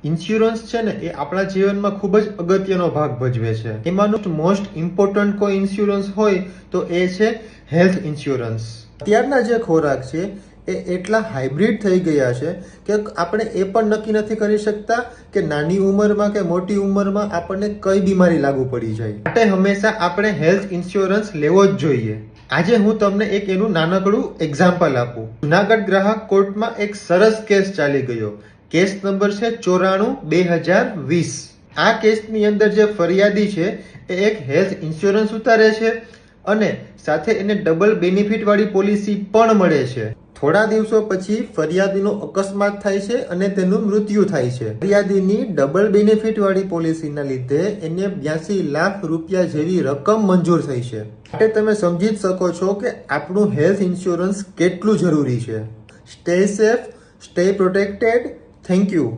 Insurance છે ને એ આપણા જીવનમાં ખૂબ જ અગત્યનો ભાગ ભજવે છે. એમાંનું મોસ્ટ ઇમ્પોર્ટન્ટ કોઈ ઇન્સ્યોરન્સ હોય તો એ છે હેલ્થ ઇન્સ્યોરન્સ. અત્યારના જે ખોરાક છે એ એટલા હાઇબ્રિડ થઈ ગયા છે કે આપણે એ પણ નક્કી નથી કરી શકતા કે નાની ઉંમરમાં કે મોટી ઉંમરમાં આપણને કઈ બીમારી લાગુ પડી જાય. માટે હંમેશા આપણે હેલ્થ ઇન્સ્યોરન્સ લેવો જ જોઈએ. આજે હું તમને એક એનું નાનકડું એક્ઝામ્પલ આપું. જુનાગઢ ગ્રાહક કોર્ટમાં એક સરસ કેસ ચાલી ગયો. કેસ નંબર છે 94/2020. આ કેસની અંદર જે ફરિયાદી છે એ એક હેલ્થ ઇન્સ્યોરન્સ ઉતારે છે અને સાથે એને ડબલ બેનિફિટ વાળી પોલિસી પણ મળે છે. થોડા દિવસો પછી ફરિયાદીનો અકસ્માત થાય છે અને તેનું મૃત્યુ થાય છે. ફરિયાદીની ડબલ બેનિફિટ વાળી પોલિસીના લીધે એને 82 લાખ રૂપિયા જેવી રકમ મંજૂર થઈ છે. માટે તમે સમજી જ શકો છો કે આપણું હેલ્થ ઇન્સ્યોરન્સ કેટલું જરૂરી છે. Stay safe, stay protected. Thank you.